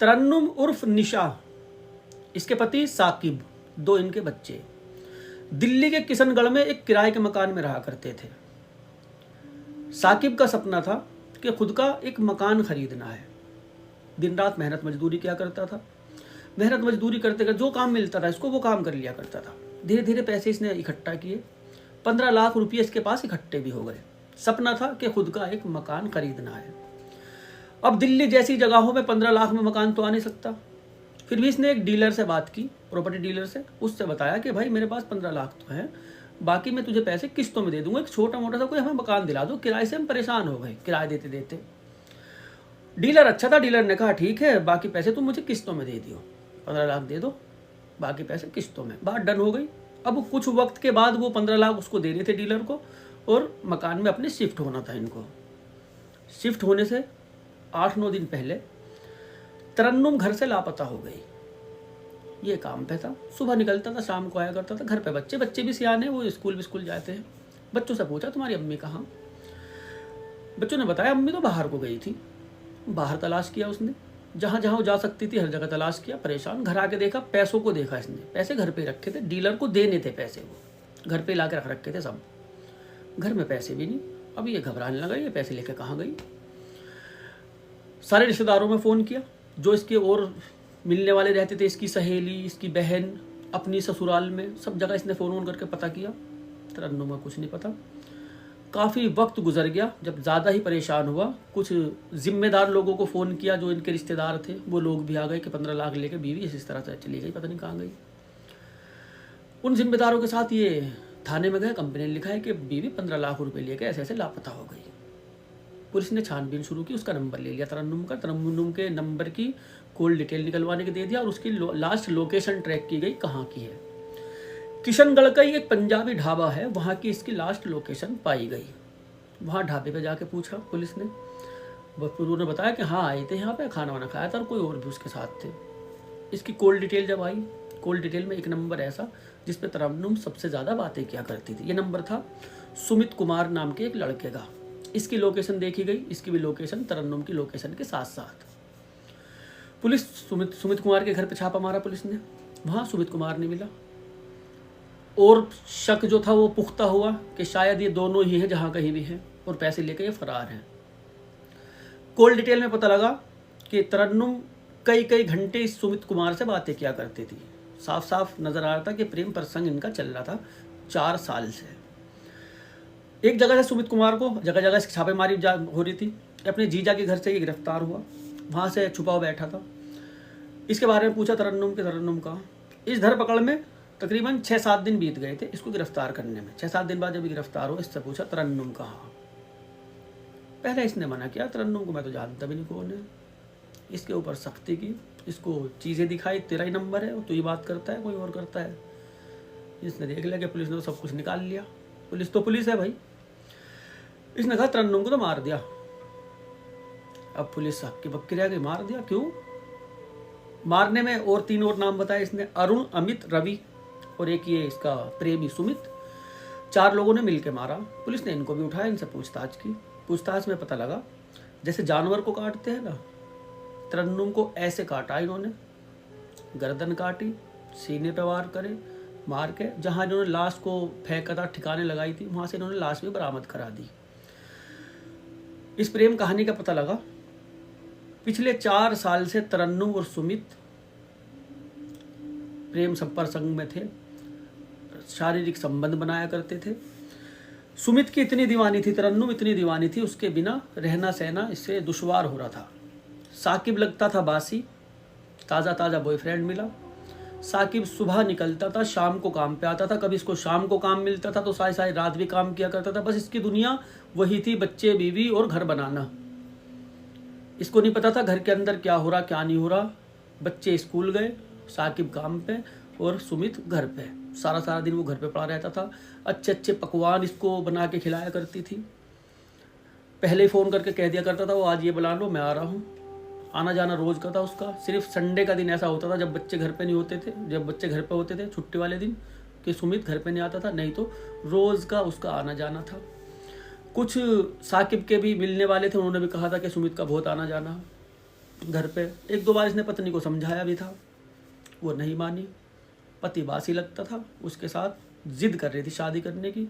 तरन्नुम उर्फ निशा, इसके पति साकिब, 2 इनके बच्चे दिल्ली के किशनगढ़ में एक किराए के मकान में रहा करते थे। साकिब का सपना था कि खुद का एक मकान खरीदना है। दिन रात मेहनत मजदूरी किया करता था। मेहनत मजदूरी करते करते जो काम मिलता था इसको वो काम कर लिया करता था। धीरे धीरे पैसे इसने इकट्ठा किए। 15 लाख रुपये इसके पास इकट्ठे भी हो गए। सपना था कि खुद का एक मकान खरीदना है। अब दिल्ली जैसी जगहों में 15 लाख में मकान तो आ नहीं सकता। फिर भी इसने एक डीलर से बात की, प्रॉपर्टी डीलर से। उससे बताया कि भाई मेरे पास 15 लाख तो है, बाकी मैं तुझे पैसे किस्तों में दे दूंगा। एक छोटा मोटा सा कोई हमें मकान दिला दो, किराए से हम परेशान हो गए किराए देते देते। डीलर अच्छा था। डीलर ने कहा ठीक है, बाकी पैसे तुम मुझे किस्तों में दे दियो, 15 लाख दे दो, बाकी पैसे किस्तों में। बात डन हो गई। अब कुछ वक्त के बाद वो 15 लाख उसको देने थे डीलर को, और मकान में अपने शिफ्ट होना था इनको। शिफ्ट होने से 8-9 दिन पहले तरन्नुम घर से लापता हो गई। ये काम पे था, सुबह निकलता था, शाम को आया करता था। घर पे बच्चे भी सियाने, वो स्कूल जाते हैं। बच्चों से पूछा तुम्हारी अम्मी कहाँ? बच्चों ने बताया अम्मी तो बाहर को गई थी। बाहर तलाश किया उसने, जहाँ जहाँ वो जा सकती थी हर जगह तलाश किया। परेशान, घर आके देखा, पैसों को देखा इसने। पैसे घर पे रखे थे, डीलर को देने थे पैसे, वो घर पे ला के रख रखे थे सब। घर में पैसे भी नहीं। अब ये घबराने लगा, ये पैसे लेके कहाँ गई। सारे रिश्तेदारों में फ़ोन किया, जो इसके और मिलने वाले रहते थे, इसकी सहेली, इसकी बहन, अपनी ससुराल में, सब जगह इसने फ़ोन करके पता किया। तरन्नुम का कुछ नहीं पता। काफ़ी वक्त गुजर गया। जब ज़्यादा ही परेशान हुआ, कुछ जिम्मेदार लोगों को फ़ोन किया जो इनके रिश्तेदार थे। वो लोग भी आ गए कि 15 लाख लेके बीवी इस तरह से चली गई, पता नहीं कहाँ गई। उन जिम्मेदारों के साथ ये थाने में गए, कंप्लेन लिखा है कि बीवी 15 लाख रुपए लेके ऐसे ऐसे लापता हो गई। पुलिस ने छानबीन शुरू की, उसका नंबर ले लिया तरन्नुम का। तरन्नुम के नंबर की कॉल डिटेल निकलवाने के दे दिया, और उसकी लास्ट लोकेशन ट्रैक की गई, कहाँ की है। किशनगढ़ का ही एक पंजाबी ढाबा है, वहाँ की इसकी लास्ट लोकेशन पाई गई। वहाँ ढाबे पे जाके पूछा पुलिस ने। उन्होंने बताया कि हाँ आए थे यहाँ पे, खाना वाना खाया था, और कोई और भी उसके साथ थे। इसकी कॉल डिटेल जब आई, कॉल डिटेल में एक नंबर ऐसा जिस पे तरन्नुम सबसे ज़्यादा बातें किया करती थी। ये नंबर था सुमित कुमार नाम के एक लड़के का। इसकी लोकेशन देखी गई, इसकी भी लोकेशन तरन्नुम की लोकेशन के साथ साथ। पुलिस सुमित कुमार के घर पे छापा मारा पुलिस ने, वहाँ सुमित कुमार नहीं मिला। और शक जो था वो पुख्ता हुआ कि शायद ये दोनों ही हैं जहाँ कहीं भी हैं, और पैसे लेकर ये फरार हैं। कॉल डिटेल में पता लगा कि तरन्नुम कई घंटे इस सुमित कुमार से बातें किया करती थी। साफ साफ नजर आ रहा था कि प्रेम प्रसंग इनका चल रहा था 4 साल से। एक जगह से सुमित कुमार को जगह जगह से छापेमारी हो रही थी। अपने जीजा के घर से ये गिरफ्तार हुआ, वहाँ से छुपा हुआ बैठा था। इसके बारे में पूछा तरन्नुम का। इस धरपकड़ में तकरीबन 6-7 दिन बीत गए थे इसको गिरफ्तार करने में। 6-7 दिन बाद जब गिरफ्तार हो, इससे पूछा तरन्नुम कहाँ। पहले इसने मना किया, तरन्नुम को मैं तो जानता भी नहीं कौन है। इसके ऊपर सख्ती की, इसको चीज़ें दिखाई, तेरा ही नंबर है, तो ये बात करता है, कोई और करता है। इसने देख लिया कि पुलिस ने तो सब कुछ निकाल लिया। पुलिस तो पुलिस है भाई। इसने कहा तरन्नुम को तो मार दिया। अब पुलिस हक्की बक्की रह गई, मार दिया क्यों? मारने में और 3 और नाम बताए इसने, अरुण, अमित, रवि, और एक ये इसका प्रेमी सुमित। 4 लोगों ने मिलकर मारा। पुलिस ने इनको भी उठाया, इनसे पूछताछ की। पूछताछ में पता लगा जैसे जानवर को काटते हैं ना, तरन्नुम को ऐसे काटा इन्होंने। गर्दन काटी, सीने पे वार करे, मार के जहाँ इन्होंने लाश को फेंका था, ठिकाने लगाई थी, वहाँ से इन्होंने लाश भी बरामद करा दी। इस प्रेम कहानी का पता लगा पिछले 4 साल से तरन्नुम और सुमित प्रेम संपर्क में थे, शारीरिक संबंध बनाया करते थे। सुमित की इतनी दीवानी थी, तरन्नुम इतनी दीवानी थी, उसके बिना रहना सहना इससे दुश्वार हो रहा था। साकिब लगता था बासी, ताज़ा बॉयफ्रेंड मिला। साकिब सुबह निकलता था, शाम को काम पे आता था। कभी इसको शाम को काम मिलता था तो सारी रात भी काम किया करता था। बस इसकी दुनिया वही थी, बच्चे, बीवी और घर बनाना। इसको नहीं पता था घर के अंदर क्या हो रहा क्या नहीं हो रहा। बच्चे स्कूल गए, साकिब काम पे और सुमित घर पे। सारा दिन वो घर पे पड़ा रहता था। अच्छे पकवान इसको बना के खिलाया करती थी। पहले ही फ़ोन करके कह दिया करता था वो आज ये बुला लो, मैं आ रहा हूँ। आना जाना रोज़ का था उसका। सिर्फ संडे का दिन ऐसा होता था जब बच्चे घर पे नहीं होते थे, जब बच्चे घर पे होते थे छुट्टी वाले दिन, कि सुमित घर पे नहीं आता था, नहीं तो रोज़ का उसका आना जाना था। कुछ साकिब के भी मिलने वाले थे, उन्होंने भी कहा था कि सुमित का बहुत आना जाना। घर पे। 1-2 बार इसने पत्नी को समझाया भी था, वो नहीं मानी। पति बासी लगता था, उसके साथ जिद कर रही थी शादी करने की।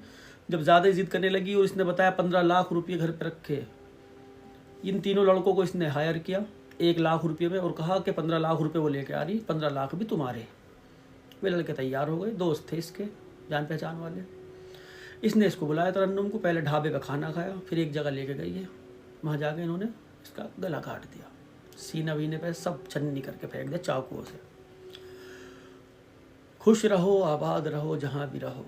जब ज़्यादा जिद करने लगी और इसने बताया 15 लाख रुपये घर पे रखे, इन तीनों लड़कों को इसने हायर किया 1 लाख रुपये में और कहा कि 15 लाख रुपये वो लेके आ रही, 15 लाख भी तुम्हारे। वे लड़के तैयार हो गए, दोस्त थे इसके जान पहचान वाले। इसने इसको बुलाया तरन्नुम को, पहले ढाबे पे खाना खाया, फिर एक जगह लेके गई है, वहाँ जाके इन्होंने इसका गला काट दिया, सीना वीने पे सब छन्नी करके फेंक दिया चाकुओं से। खुश रहो आबाद रहो जहाँ भी रहो,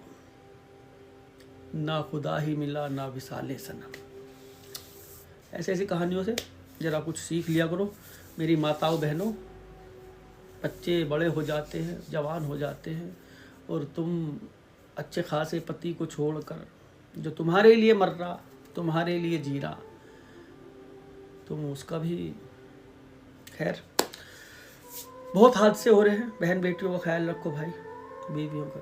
ना खुदा ही मिला ना विसाले सनम। ऐसी ऐसी कहानियों से ज़रा कुछ सीख लिया करो मेरी माताओं बहनों। बच्चे बड़े हो जाते हैं, जवान हो जाते हैं, और तुम अच्छे खासे पति को छोड़कर, जो तुम्हारे लिए मर रहा, तुम्हारे लिए जी रहा, तुम उसका भी, खैर बहुत हादसे हो रहे हैं। बहन बेटियों का ख्याल रखो भाई, बीवियों का।